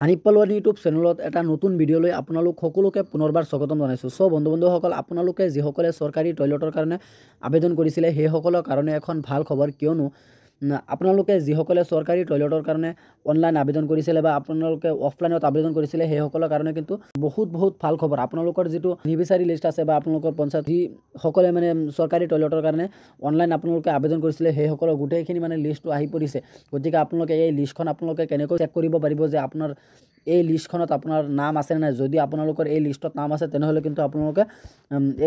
Hanif পালোৱান YouTube চেনেলত এটা নতুন ভিডিঅ' লৈ আপোনালোক সকলোকে পুনৰবাৰ স্বাগতম জনাইছোঁ। বন্ধু বান্ধৱসকল, আপোনালোকে যিসকলে চৰকাৰী টয়লেটৰ কাৰণে আবেদন কৰিছিলে সেইসকলৰ কাৰণে এখন ভাল খবৰ, কিয়নো আপোনালোকে যিসকলে চৰকাৰী টয়লেটৰ কাৰণে অনলাইন আবেদন কৰিছিলে বা আপোনালোকে অফলাইনত আবেদন কৰিছিলে সেইসকলৰ কাৰণে কিন্তু বহুত ভাল খবৰ। আপোনালোকৰ যিটো নিৰ্বিচাৰী লিষ্ট আছে বা আপোনালোকৰ পঞ্চায়ত যিসকলে মানে চৰকাৰী টয়লেটৰ কাৰণে অনলাইন আপোনালোকে আবেদন কৰিছিলে সেইসকলৰ গোটেইখিনি মানে লিষ্টটো আহি পৰিছে। গতিকে আপোনালোকে এই লিষ্টখন আপোনালোকে কেনেকৈ চেক কৰিব পাৰিব যে আপোনাৰ এই লিষ্টখনত আপোনাৰ নাম আছে নাই। যদি আপোনালোকৰ এই লিষ্টত নাম আছে তেনেহ'লে কিন্তু আপোনালোকে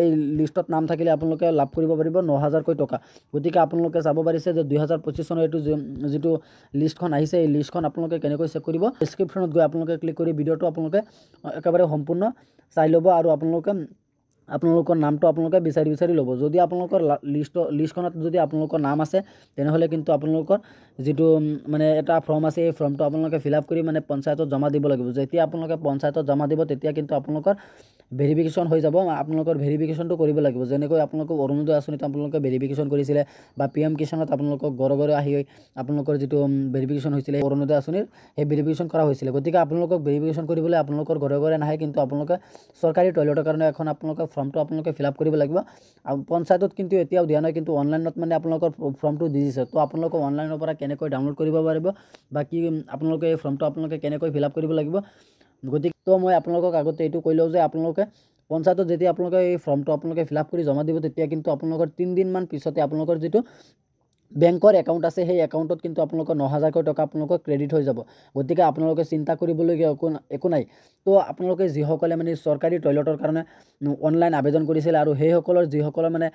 এই লিষ্টত নাম থাকিলে আপোনালোকে লাভ কৰিব পাৰিব 9,000কৈ টকা। গতিকে আপোনালোকে চাব পাৰিছে যে 2025 চনৰ এইটো যিটো লিষ্টখন আহিছে এই লিষ্টখন আপোনালোকে কেনেকৈ চেক কৰিব। ডেছক্ৰিপশ্যনত গৈ আপোনালোকে ক্লিক কৰি ভিডিঅ'টো আপোনালোকে একেবাৰে সম্পূৰ্ণ চাই ল'ব আৰু আপোনালোকৰ নামটো আপোনালোকে বিচাৰি ল'ব। যদি আপোনালোকৰ লিষ্টখনত যদি আপোনালোকৰ নাম আছে তেনেহ'লে কিন্তু আপোনালোকৰ যিটো মানে এটা ফৰ্ম আছে এই ফৰ্মটো আপোনালোকে ফিল আপ কৰি মানে পঞ্চায়তত জমা দিব লাগিব। যেতিয়া আপোনালোকে পঞ্চায়তত জমা দিব তেতিয়া কিন্তু আপোনালোকৰ ভেৰিফিকেশ্যন হৈ যাব। আপোনালোকৰ ভেৰিফিকেশ্যনটো কৰিব লাগিব। যেনেকৈ আপোনালোকক অৰুণোদয় আঁচনিত আপোনালোকে ভেৰিফিকেশ্যন কৰিছিলে বা PM কিষাণত আপোনালোকক ঘৰে আহি আপোনালোকৰ যিটো ভেৰিফিকেশ্যন হৈছিলে অৰুণোদয় আঁচনিৰ সেই ভেৰিফিকেশ্যন কৰা হৈছিলে। গতিকে আপোনালোকক ভেৰিফিকেশ্যন কৰিবলৈ আপোনালোকৰ ঘৰে নাহে, কিন্তু আপোনালোকে চৰকাৰী টয়লেটৰ কাৰণে এখন আপোনালোকৰ ফৰ্মটো আপোনালোকে ফিল আপ কৰিব লাগিব। আৰু পঞ্চায়তত কিন্তু এতিয়াও দিয়া নাই, কিন্তু অনলাইনত মানে আপোনালোকৰ ফৰ্মটো দি দিছে। তো আপোনালোকে অনলাইনৰ পৰা কেনেকৈ ডাউনলোড কৰিব পাৰিব বা কি আপোনালোকে এই ফৰ্মটো আপোনালোকে কেনেকৈ ফিল আপ কৰিব লাগিব। গতিকে তো মই আপোনালোকক আগতে এইটো কৈ লওঁ যে আপোনালোকে পঞ্চায়তত যেতিয়া আপোনালোকে এই ফৰ্মটো আপোনালোকে ফিল আপ কৰি জমা দিব তেতিয়া কিন্তু আপোনালোকৰ 3 দিনমান পিছতে আপোনালোকৰ যিটো বেংকৰ একাউণ্ট আছে সেই একাউণ্টত কিন্তু আপোনালোকৰ 9,000কৈ টকা আপোনালোকৰ ক্ৰেডিট হৈ যাব। গতিকে আপোনালোকে চিন্তা কৰিবলগীয়া একো নাই। তো আপোনালোকে যিসকলে মানে চৰকাৰী টয়লেটৰ কাৰণে অনলাইন আবেদন কৰিছিলে আৰু সেইসকলৰ যিসকলৰ মানে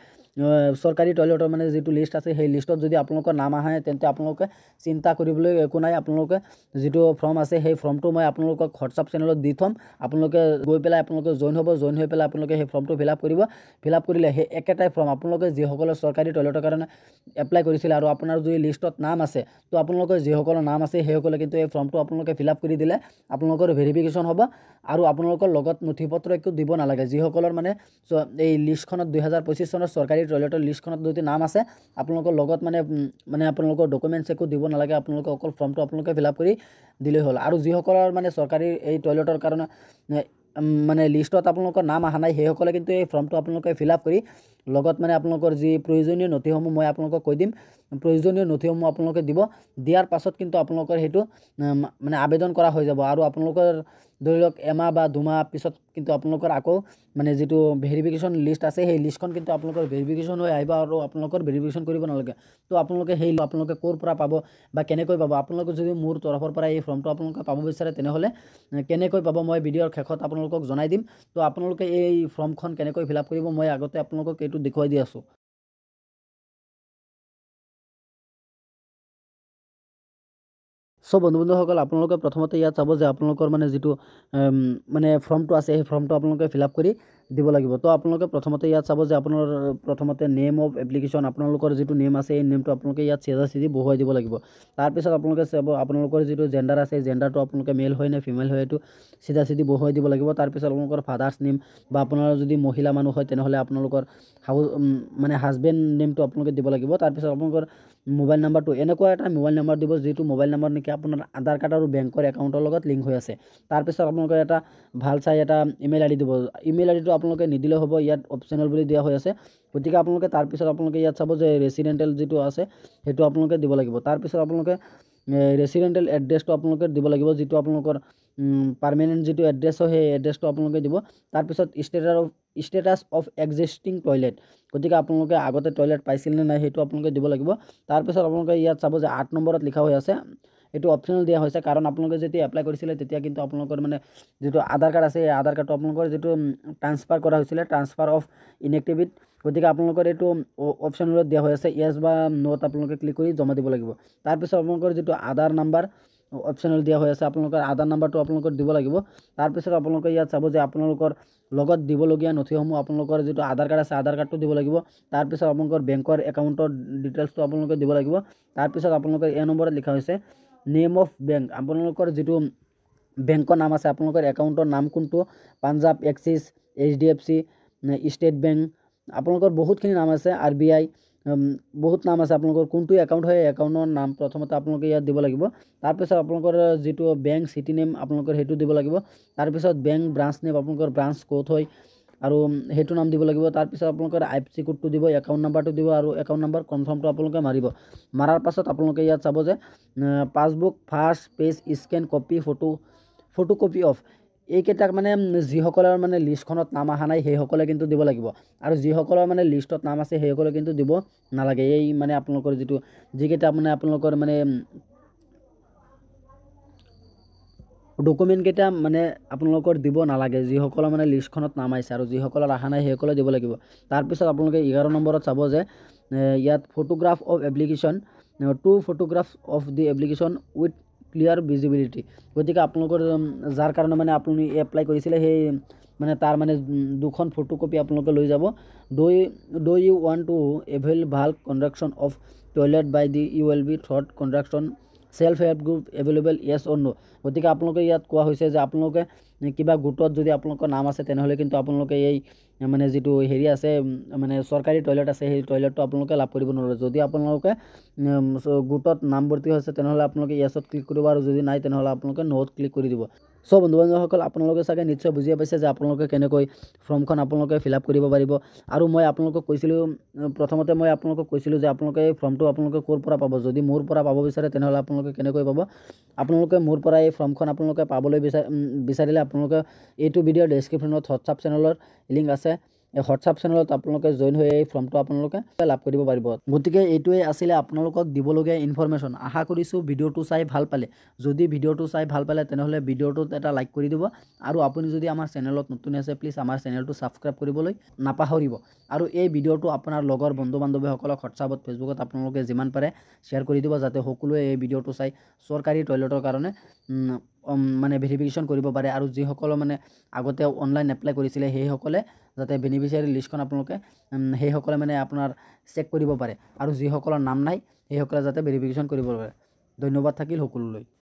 চৰকাৰী টয়লেটৰ মানে যিটো লিষ্ট আছে সেই লিষ্টত যদি আপোনালোকৰ নাম আহে তেন্তে আপোনালোকে চিন্তা কৰিবলৈ একো নাই। আপোনালোকে যিটো ফৰ্ম আছে সেই ফৰ্মটো মই আপোনালোকক হোৱাটছআপ চেনেলত দি থ'ম। আপোনালোকে গৈ পেলাই আপোনালোকে জইন হৈ পেলাই আপোনালোকে সেই ফৰ্মটো ফিল আপ কৰিব। ফিল আপ কৰিলে সেই একেটাই ফৰ্ম আপোনালোকে যিসকলে চৰকাৰী টয়লেটৰ কাৰণে এপ্লাই কৰিছিলে আৰু আপোনাৰ যদি লিষ্টত নাম আছে তো আপোনালোকৰ যিসকলৰ নাম আছে সেইসকলে কিন্তু এই ফৰ্মটো আপোনালোকে ফিল আপ কৰি দিলে আপোনালোকৰ ভেৰিফিকেশ্যন হ'ব আৰু আপোনালোকৰ লগত নথি পত্ৰ একো দিব নালাগে। যিসকলৰ মানে এই লিষ্টখনত 2025 চনৰ চৰকাৰী টয়লেটৰ লিষ্টখনত যদি নাম আছে আপোনালোকৰ লগত মানে আপোনালোকৰ ডকুমেণ্টছ একো দিব নালাগে। আপোনালোকে অকল ফৰ্মটো আপোনালোকে ফিল আপ কৰি দিলেই হ'ল। আৰু যিসকলৰ মানে চৰকাৰী এই টয়লেটৰ কাৰণে মানে লিষ্টত আপোনালোকৰ নাম অহা নাই সেইসকলে কিন্তু এই ফৰ্মটো আপোনালোকে ফিল আপ কৰি লগত মানে আপোনালোকৰ যি প্ৰয়োজনীয় নথিসমূহ মই আপোনালোকক কৈ দিম। প্ৰয়োজনীয় নথিসমূহ আপোনালোকে দিয়াৰ পাছত কিন্তু আপোনালোকৰ সেইটো মানে আবেদন কৰা হৈ যাব। আৰু আপোনালোকৰ ধৰি লওক এমাহ বা 2 মাহ পিছত কিন্তু আপোনালোকৰ আকৌ মানে যিটো ভেৰিফিকেশ্যন লিষ্ট আছে সেই লিষ্টখন কিন্তু আপোনালোকৰ ভেৰিফিকেশ্যন হৈ আহিব আৰু আপোনালোকৰ ভেৰিফিকেশ্যন কৰিব নালাগে। তো আপোনালোকে আপোনালোকে ক'ৰ পৰা পাব বা কেনেকৈ পাব। আপোনালোকে যদি মোৰ তৰফৰ পৰা এই ফৰ্মটো আপোনালোকে পাব বিচাৰে তেনেহ'লে কেনেকৈ পাব মই ভিডিঅ'ৰ শেষত আপোনালোকক জনাই দিম। তো আপোনালোকে এই ফৰ্মখন কেনেকৈ ফিল আপ কৰিব মই আগতে আপোনালোকক এইটো দেখুৱাই দি আছোঁ। বন্ধু বান্ধৱসকল, আপোনালোকে প্ৰথমতে ইয়াত চাব যে আপোনালোকৰ মানে যিটো মানে ফৰ্মটো আছে সেই ফৰ্মটো আপোনালোকে ফিল আপ কৰি দিব লাগিব। তো আপোনালোকে প্ৰথমতে ইয়াত চাব যে আপোনাৰ প্ৰথমতে নেম অফ এপ্লিকেশ্যন আপোনালোকৰ যিটো নেম আছে এই নেমটো আপোনালোকে ইয়াত চিধা বহুৱাই দিব লাগিব। তাৰপিছত আপোনালোকে চাব আপোনালোকৰ যিটো জেণ্ডাৰ আছে জেণ্ডাৰটো আপোনালোকে মেল হয় নে ফিমেল হয় এইটো চিধা বহুৱাই দিব লাগিব। তাৰপিছত আপোনালোকৰ ফাদাৰ্ছ নেম বা আপোনাৰ যদি মহিলা মানুহ হয় তেনেহ'লে আপোনালোকৰ মানে হাজবেণ্ড নেমটো আপোনালোকে দিব লাগিব। তাৰপিছত আপোনালোকৰ মোবাইল নাম্বাৰটো এনেকুৱা এটা মোবাইল নাম্বাৰ দিব যিটো মোবাইল নাম্বাৰ নেকি আপোনাৰ আধাৰ কাৰ্ড আৰু বেংকৰ একাউণ্টৰ লগত লিংক হৈ আছে। তাৰপিছত আপোনালোকে এটা ভাল চাই এটা ইমেইল আইডি দিব। ইমেইল আইডিটো আপোনালোকে নিদিলেও হ'ব, ইয়াত অপশ্যনেল বুলি দিয়া হৈ আছে। গতিকে আপোনালোকে তাৰপিছত আপোনালোকে ইয়াত চাব যে ৰেচিডেণ্টেল যিটো আছে সেইটো আপোনালোকে দিব লাগিব। তাৰপিছত আপোনালোকে ৰেচিডেণ্টেল এড্ৰেছটো আপোনালোকে দিব লাগিব, যিটো আপোনালোকৰ পাৰ্মানেণ্ট যিটো এড্ৰেছ হয় সেই এড্ৰেছটো আপোনালোকে দিব। তাৰপিছত ষ্টেটাছ অফ এক্সিষ্টিং টয়লেট, গতিকে আপোনালোকে আগতে টয়লেট পাইছিল নে নাই সেইটো আপোনালোকে দিব লাগিব। তাৰপিছত আপোনালোকে ইয়াত চাব যে 8 নম্বৰত লিখা হৈ আছে এইটো অপশ্যনেল দিয়া হৈছে, কাৰণ আপোনালোকে যেতিয়া এপ্লাই কৰিছিলে তেতিয়া কিন্তু আপোনালোকৰ মানে যিটো আধাৰ কাৰ্ড আছে এই আধাৰ কাৰ্ডটো আপোনালোকৰ যিটো ট্ৰান্সফাৰ কৰা হৈছিলে ট্ৰান্সফাৰ অফ ইনএক্টিভেট, গতিকে আপোনালোকৰ এইটো অপশ্যনেলত দিয়া হৈ আছে। য়েছ বা ন'ত আপোনালোকে ক্লিক কৰি জমা দিব লাগিব। তাৰপিছত আপোনালোকৰ যিটো আধাৰ নাম্বাৰ অপশ্যনেল দিয়া হৈ আছে আপোনালোকৰ আধাৰ নাম্বাৰটো আপোনালোকৰ দিব লাগিব। তাৰপিছত আপোনালোকে ইয়াত চাব যে আপোনালোকৰ লগত দিবলগীয়া নথিসমূহ আপোনালোকৰ যিটো আধাৰ কাৰ্ড আছে আধাৰ কাৰ্ডটো দিব লাগিব। তাৰপিছত আপোনালোকৰ বেংকৰ একাউণ্টৰ ডিটেইলছটো আপোনালোকে দিব লাগিব। তাৰপিছত আপোনালোকৰ এই নম্বৰত লিখা হৈছে নেম অফ বেংক, আপোনালোকৰ যিটো বেংকৰ নাম আছে আপোনালোকৰ একাউণ্টৰ নাম কোনটো, Punjab, axis, HDFC, state bank, আপোনালোকৰ বহুতখিনি নাম আছে, RBI, বহুত নাম আছে আপোনালোকৰ কোনটো একাউণ্ট হয় একাউণ্টৰ নাম প্ৰথমতে আপোনালোকে ইয়াত দিব লাগিব তাৰপিছত আপোনালোকৰ যিটো বেংক চিটি নেম আপোনালোকৰ সেইটো দিব লাগিব তাৰপিছত বেংক ব্ৰাঞ্চ নেম আপোনালোকৰ ব্ৰাঞ্চ ক'ত হয় আৰু সেইটো নাম দিব লাগিব তাৰপিছত আপোনালোকৰ IFSC কোডটো দিব একাউণ্ট নাম্বাৰটো দিব আৰু একাউণ্ট নাম্বাৰ কনফাৰ্মটো আপোনালোকে মাৰিব মাৰাৰ পাছত আপোনালোকে ইয়াত চাব যে passbook first page scan copy photocopy of এইকেইটাক মানে যিসকলৰ মানে লিষ্টখনত নাম অহা নাই সেইসকলে কিন্তু দিব লাগিব আৰু যিসকলৰ মানে লিষ্টত নাম আছে সেইসকলে কিন্তু দিব নালাগে এই মানে আপোনালোকৰ যিটো যিকেইটা মানে আপোনালোকৰ মানে ডকুমেণ্ট কেইটা মানে আপোনালোকৰ দিব নালাগে যিসকলৰ মানে লিষ্টখনত নাম আহিছে আৰু যিসকলৰ অহা নাই সেইসকলে দিব লাগিব তাৰপিছত আপোনালোকে 11 নম্বৰত চাব যে ইয়াত photograph of application to photograph of the application with clear visibility গতিকে আপোনালোকৰ যাৰ কাৰণে মানে আপুনি এপ্লাই কৰিছিলে সেই মানে তাৰ মানে দুখন ফটোকপি আপোনালোকে লৈ যাব do you want to avail ভাল construction of toilet by the ULB through construction self help group available yes or no গতিকে আপোনালোকে ইয়াত কোৱা হৈছে যে আপোনালোকে কিবা গোটত যদি আপোনালোকৰ নাম আছে তেনেহ'লে কিন্তু আপোনালোকে এই মানে যিটো হেৰি আছে মানে চৰকাৰী টয়লেট আছে সেই টয়লেটটো আপোনালোকে লাভ কৰিব নোৱাৰে যদি আপোনালোকে গোটত নামভৰ্তি হৈছে তেনেহ'লে আপোনালোকে ইয়েছত ক্লিক কৰিব আৰু যদি নাই তেনেহ'লে আপোনালোকে নোত ক্লিক কৰি দিব সো বন্ধু বান্ধৱীসকল আপোনালোকে চাগে নিশ্চয় বুজিয়ে পাইছে যে আপোনালোকে কেনেকৈ ফৰ্মখন আপোনালোকে ফিল আপ কৰিব পাৰিব আৰু মই আপোনালোকক কৈছিলোঁ প্ৰথমতে মই আপোনালোকক কৈছিলোঁ যে আপোনালোকে এই ফৰ্মটো আপোনালোকে ক'ৰ পৰা পাব যদি মোৰ পৰা পাব বিচাৰে তেনেহ'লে আপোনালোকে কেনেকৈ পাব আপোনালোকে মোৰ পৰা এই ফৰ্মখন আপোনালোকে পাবলৈ বিচাৰিলে আপোনালোকে এইটো ভিডিঅ'ৰ ডেছক্ৰিপশ্যনত হোৱাটছআপ চেনেলৰ লিংক আছে এই হোৱাটছআপ চেনেলত আপোনালোকে জইন হৈ এই ফৰ্মটো আপোনালোকে লাভ কৰিব পাৰিব গতিকে এইটোৱে আছিলে আপোনালোকক দিবলগীয়া ইনফৰমেশ্যন আশা কৰিছোঁ ভিডিঅ'টো চাই ভাল পালে যদি ভিডিঅ'টো চাই ভাল পালে তেনেহ'লে ভিডিঅ'টোত এটা লাইক কৰি দিব আৰু আপুনি যদি আমাৰ চেনেলত নতুন আছে প্লিজ আমাৰ চেনেলটো ছাবস্ক্ৰাইব কৰিবলৈ নাপাহৰিব আৰু এই ভিডিঅ'টো আপোনাৰ লগৰ বন্ধু বান্ধৱীসকলক হোৱাটছআপত ফেচবুকত আপোনালোকে যিমান পাৰে শ্বেয়াৰ কৰি দিব যাতে সকলোৱে এই ভিডিঅ'টো চাই চৰকাৰী টয়লেটৰ কাৰণে মানে ভেৰিফিকেশ্যন কৰিব পাৰে আৰু যিসকলে মানে আগতে অনলাইন এপ্লাই কৰিছিলে সেইসকলে যাতে বেনিফিচিয়াৰী লিষ্টখন আপোনালোকে সেইসকলে মানে আপোনাৰ চেক কৰিব পাৰে আৰু যিসকলৰ নাম নাই সেইসকলে যাতে ভেৰিফিকেশ্যন কৰিব পাৰে ধন্যবাদ থাকিল সকলোলৈ